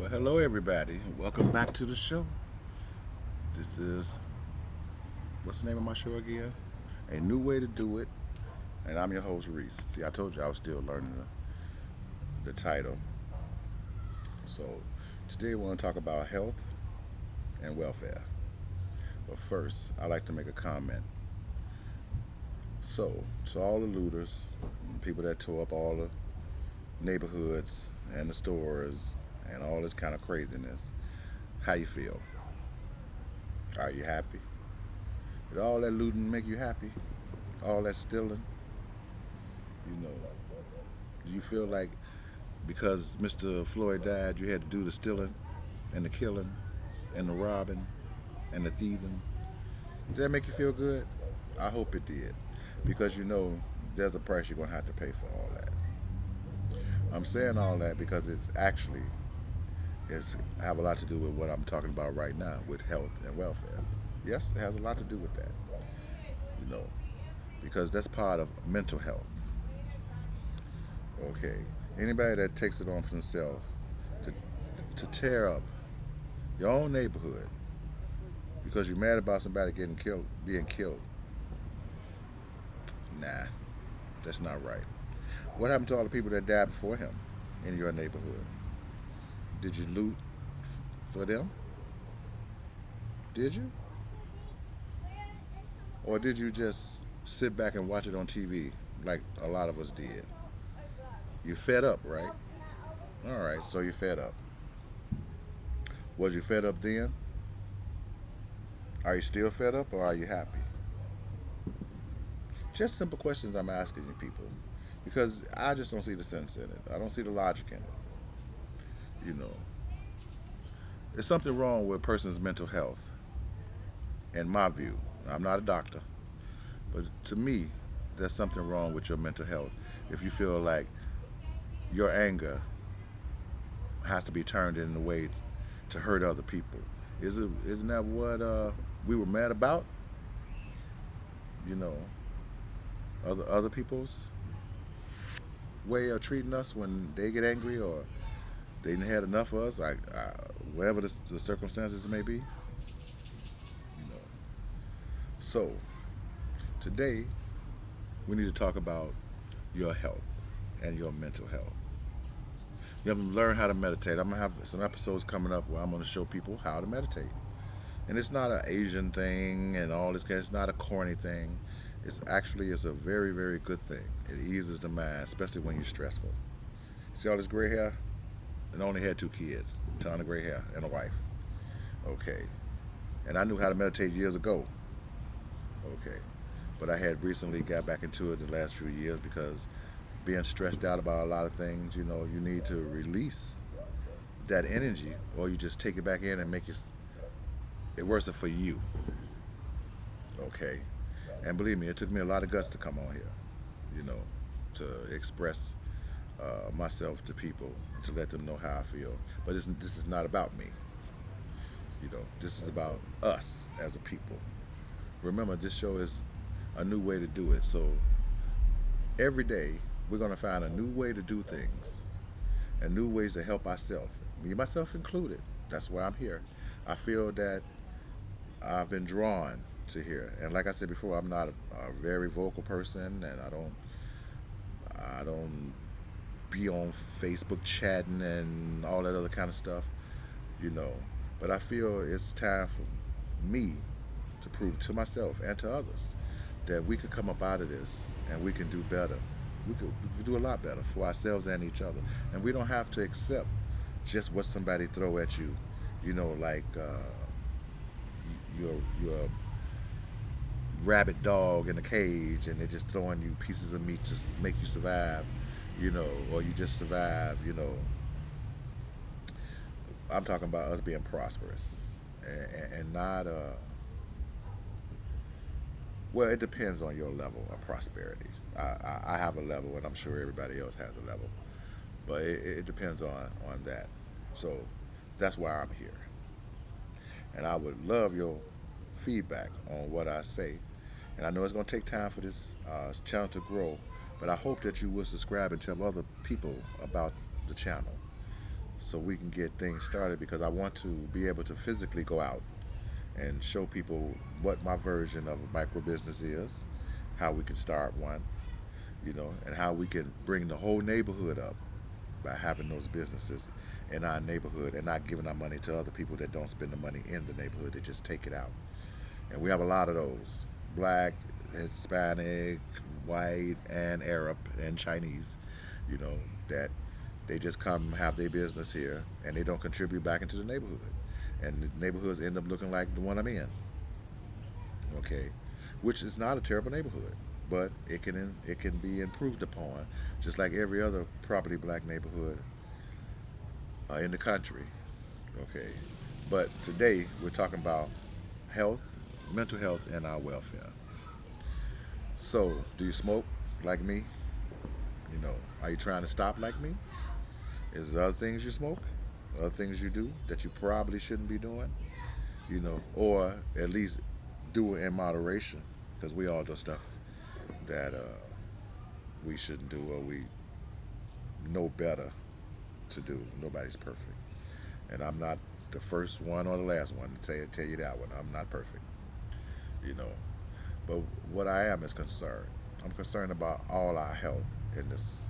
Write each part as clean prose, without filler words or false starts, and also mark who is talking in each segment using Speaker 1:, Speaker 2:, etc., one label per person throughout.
Speaker 1: Hello everybody. Welcome back to the show. This is what's the name of my show again? A New Way to Do It, and I'm your host Reese. See, I told you I was still learning the title. So today we want to talk about health and welfare. But first, I like to make a comment. So all the looters, people that tore up all the neighborhoods and the stores and all this kind of craziness, how you feel? Are you happy? Did all that looting make you happy? All that stealing? You know, do you feel like because Mr. Floyd died, you had to do the stealing and the killing and the robbing and the thieving? Did that make you feel good? I hope it did, because there's a price you're gonna have to pay for all that. I'm saying all that because it's have a lot to do with what I'm talking about right now with health and welfare. Yes, it has a lot to do with that. You know, because that's part of mental health. Okay, anybody that takes it on for themselves to to tear up your own neighborhood because you're mad about somebody getting killed, being killed. Nah, that's not right. What happened to all the people that died before him in your neighborhood? Did you loot for them? Did you? Or did you just sit back and watch it on TV like a lot of us did? You fed up, right? All right, so you fed up. Was you fed up then? Are you still fed up or are you happy? Just simple questions I'm asking you people because I just don't see the sense in it. I don't see the logic in it. You know, there's something wrong with a person's mental health, in my view. I'm not a doctor, but to me, there's something wrong with your mental health if you feel like your anger has to be turned in a way to hurt other people. Isn't that what we were mad about? You know, other people's way of treating us when they get angry or they didn't had enough of us, like whatever the circumstances may be. Know. So today we need to talk about your health and your mental health. You have to learn how to meditate. I'm gonna have some episodes coming up where I'm gonna show people how to meditate. And it's not an Asian thing and all this. It's not a corny thing. It's a very very good thing. It eases the mind, especially when you're stressful. See all this gray hair? And I only had two kids, a ton of gray hair, and a wife. Okay. And I knew how to meditate years ago. Okay. But I had recently got back into it the last few years because being stressed out about a lot of things, you need to release that energy or you just take it back in and make it worse for you. Okay. And believe me, it took me a lot of guts to come on here, you know, to express myself to people, to let them know how I feel. But this is not about me. This is about us as a people. Remember, this show is a new way to do it. So every day, we're going to find a new way to do things and new ways to help ourselves, me, myself included. That's why I'm here. I feel that I've been drawn to here. And like I said before, I'm not a very vocal person, and I don't be on Facebook chatting and all that other kind of stuff, you know. But I feel it's time for me to prove to myself and to others that we could come up out of this and we can do better. We could do a lot better for ourselves and each other. And we don't have to accept just what somebody throw at you, like you're rabid dog in a cage and they're just throwing you pieces of meat to make you survive, or you just survive. I'm talking about us being prosperous and not, well, it depends on your level of prosperity. I have a level and I'm sure everybody else has a level, but it depends on that. So that's why I'm here. And I would love your feedback on what I say. And I know it's going to take time for this channel to grow, but I hope that you will subscribe and tell other people about the channel. so we can get things started, because I want to be able to physically go out and show people what my version of a micro business is, how we can start one, and how we can bring the whole neighborhood up by having those businesses in our neighborhood and not giving our money to other people that don't spend the money in the neighborhood. They just take it out. And we have a lot of those: black, Hispanic, white, and Arab, and Chinese, you know, that they just come have their business here and they don't contribute back into the neighborhood. And the neighborhoods end up looking like the one I'm in, okay? Which is not a terrible neighborhood, but it can be improved upon, just like every other property black neighborhood in the country, okay? But today we're talking about health, mental health, and our welfare. So, do you smoke like me? Are you trying to stop like me? Is there other things you smoke? Other things you do that you probably shouldn't be doing? Or at least do it in moderation, because we all do stuff that we shouldn't do, or we know better to do. Nobody's perfect, and I'm not the first one or the last one to tell you that one. I'm not perfect, you know. But what I am is concerned. I'm concerned about all our health in this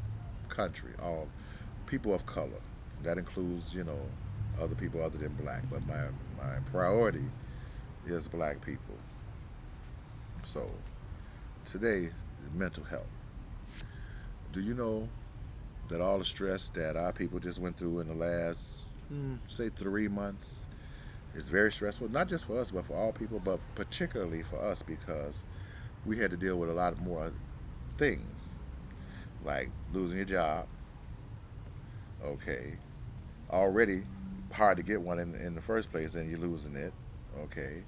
Speaker 1: country, all people of color. That includes, other people other than black. But my priority is black people. So today is mental health. Do you know that all the stress that our people just went through in the last, say, 3 months is very stressful? Not just for us, but for all people, but particularly for us, because we had to deal with a lot more things, like losing your job. Okay, already hard to get one in the first place, and you're losing it. Okay,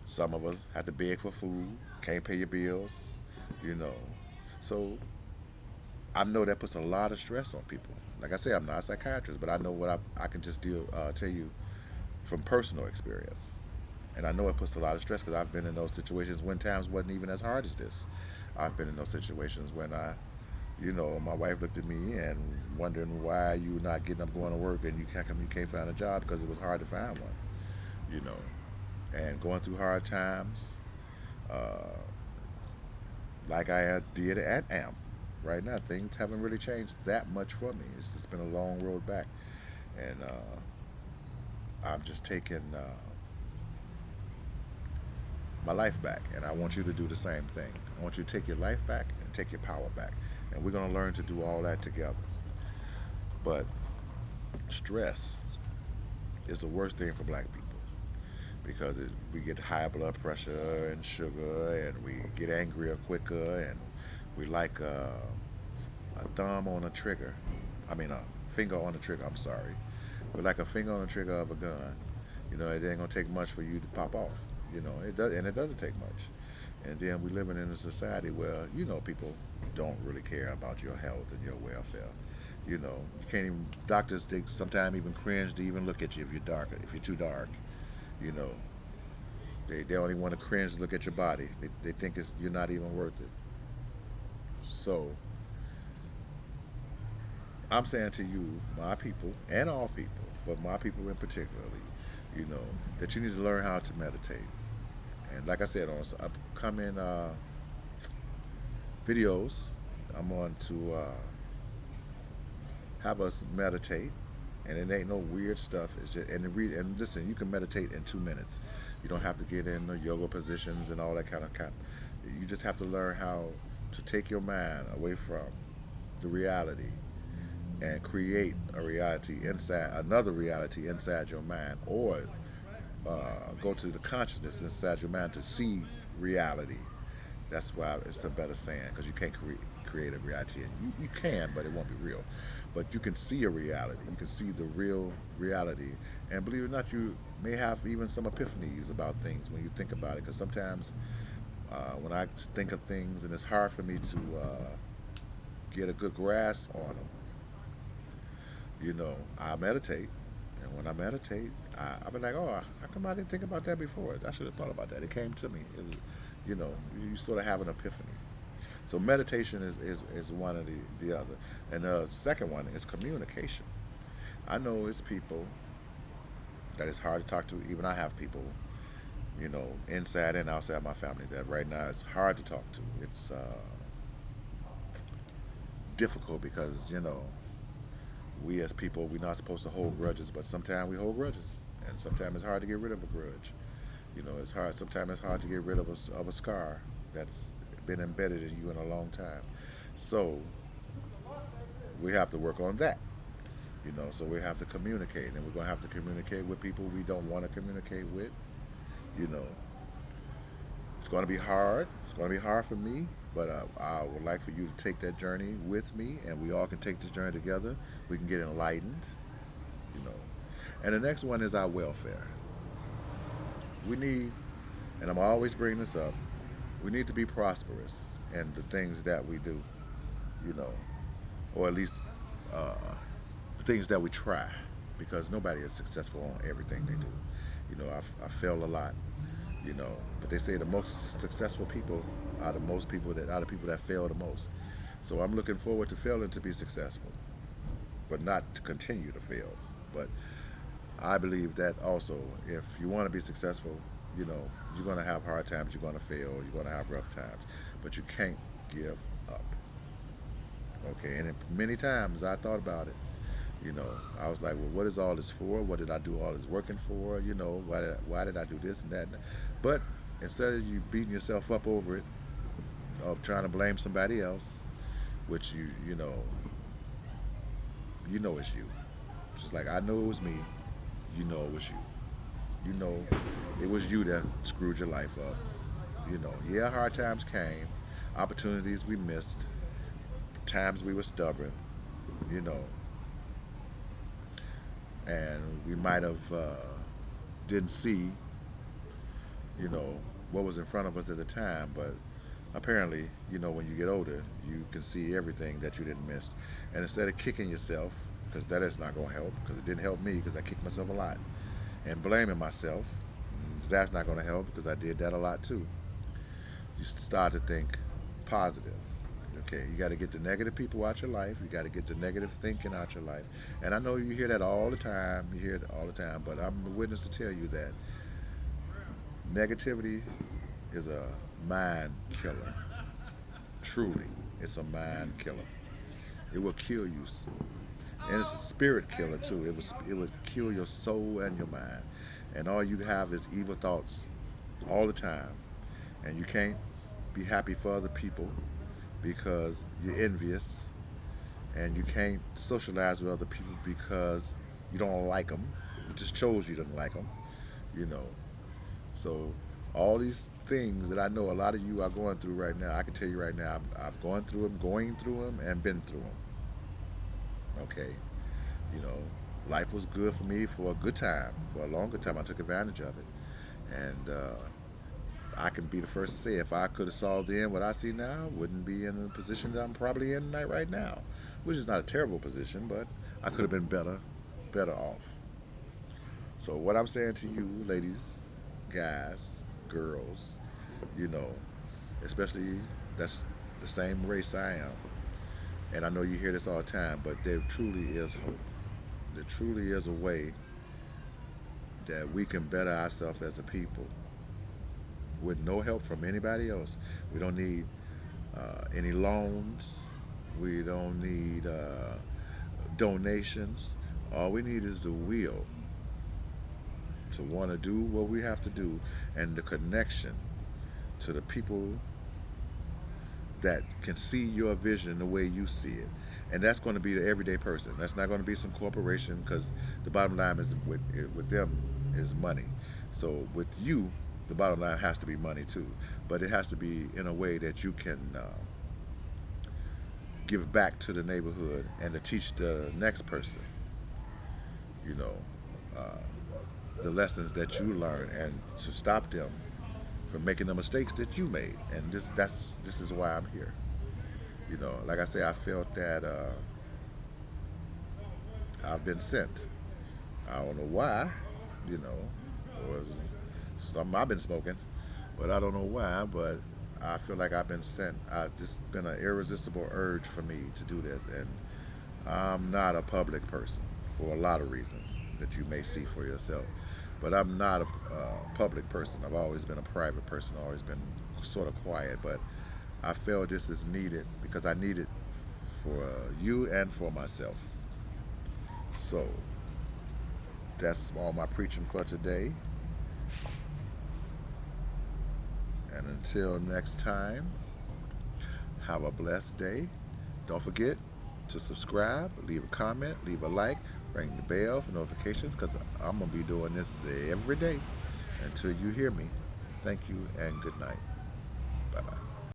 Speaker 1: some of us have to beg for food, can't pay your bills, you know. So I know that puts a lot of stress on people. Like I say, I'm not a psychiatrist, but I know what I can just tell you from personal experience. And I know it puts a lot of stress because I've been in those situations when times wasn't even as hard as this. I've been in those situations when my wife looked at me and wondering why you not getting up going to work, and you can't find a job because it was hard to find one, you know, and going through hard times, uh, like I did at AMP. Right now, things haven't really changed that much for me. It's just been a long road back, and I'm just taking my life back, and I want you to do the same thing. I want you to take your life back and take your power back, and we're going to learn to do all that together. But stress is the worst thing for black people, because we get high blood pressure and sugar, and we get angrier quicker, and we like a thumb on a trigger. I mean, a finger on the trigger. I'm sorry. We're like a finger on the trigger of a gun. It ain't gonna take much for you to pop off. It does, and it doesn't take much. And then we're living in a society where people don't really care about your health and your welfare. You can't even, doctors, they sometimes even cringe to even look at you if you're darker, if you're too dark. You know, they only want to cringe to look at your body. They think you're not even worth it. So I'm saying to you, my people, and all people, but my people in particularly, you know, that you need to learn how to meditate. And like I said, on upcoming videos, I'm going to have us meditate, and it ain't no weird stuff. It's just and listen. You can meditate in 2 minutes. You don't have to get in the yoga positions and all that kind. You just have to learn how to take your mind away from the reality and create a reality inside another reality inside your mind, or go to the consciousness inside your mind to see reality. That's why it's a better saying, because you can't create a reality. And you can, but it won't be real. But you can see a reality. You can see the real reality. And believe it or not, you may have even some epiphanies about things when you think about it. Because sometimes when I think of things and it's hard for me to get a good grasp on them, I meditate. And when I meditate, I'll be like, oh, how come I didn't think about that before? I should have thought about that. It came to me. It was, you sort of have an epiphany. So meditation is one of the other. And the second one is communication. I know it's people that it's hard to talk to. Even I have people, inside and outside my family that right now it's hard to talk to. It's difficult because, we as people, we're not supposed to hold grudges, but sometimes we hold grudges. And sometimes it's hard to get rid of a grudge. It's hard. Sometimes it's hard to get rid of a scar that's been embedded in you in a long time. So we have to work on that. So we have to communicate, and we're gonna have to communicate with people we don't want to communicate with. You know, it's gonna be hard. It's gonna be hard for me, but I would like for you to take that journey with me, and we all can take this journey together. We can get enlightened. You know, and the next one is our welfare. We need, and I'm always bringing this up. We need to be prosperous in the things that we do. You know, or at least uh, the things that we try, because nobody is successful on everything they do. I fail a lot. But they say the most successful people are the most people that are the people that fail the most. So I'm looking forward to failing to be successful, but not to continue to fail. But I believe that also, if you want to be successful, you're going to have hard times, you're going to fail, you're going to have rough times, but you can't give up. Okay, and many times I thought about it. I was like, well, what is all this for? What did I do all this working for? Why did I do this and that? But instead of you beating yourself up over it, of trying to blame somebody else, which you know it's you. Just like I know it was me, you know it was you. You know it was you that screwed your life up. Yeah, hard times came, opportunities we missed, times we were stubborn, you know, and we might have didn't see, you know, what was in front of us at the time. But apparently, when you get older, you can see everything that you didn't miss. And instead of kicking yourself, because that is not going to help, because it didn't help me, because I kicked myself a lot, and blaming myself, that's not going to help, because I did that a lot too. You start to think positive. Okay, you got to get the negative people out your life. You got to get the negative thinking out your life. And I know you hear that all the time. You hear it all the time. But I'm a witness to tell you that negativity is a mind killer. Truly, it's a mind killer. It will kill you, and it's a spirit killer too. It would kill your soul and your mind. And all you have is evil thoughts all the time. And you can't be happy for other people because you're envious, and you can't socialize with other people because you don't like them. You just chose you didn't like them, you know. So all these things that I know a lot of you are going through right now, I can tell you right now, I've gone through them, going through them, and been through them. Okay, you know, life was good for me for a good time, for a longer time. I took advantage of it, and I can be the first to say if I could have saw then what I see now, wouldn't be in the position that I'm probably in right now, which is not a terrible position, but I could have been better off. So what I'm saying to you, ladies, guys, girls, you know, especially that's the same race I am, and I know you hear this all the time, but there truly is hope. There truly is a way that we can better ourselves as a people with no help from anybody else. We don't need any loans. We don't need donations. All we need is the will to want to do what we have to do, and the connection to the people that can see your vision the way you see it. And that's going to be the everyday person. That's not going to be some corporation, because the bottom line is with them is money. So with you, the bottom line has to be money too, but it has to be in a way that you can give back to the neighborhood and to teach the next person, you know, uh, the lessons that you learn, and to stop them from making the mistakes that you made. And this is why I'm here. Like I say, I felt that I've been sent. I don't know why, you know, or something I've been smoking, but I don't know why. But I feel like I've been sent. I've just been an irresistible urge for me to do this, and I'm not a public person. for a lot of reasons that you may see for yourself. But I'm not a public person. I've always been a private person, always been sort of quiet. But I feel this is needed because I need it for you and for myself. So that's all my preaching for today. And until next time, have a blessed day. Don't forget to subscribe, leave a comment, leave a like, ring the bell for notifications because I'm going to be doing this every day until you hear me. Thank you and good night. Bye bye.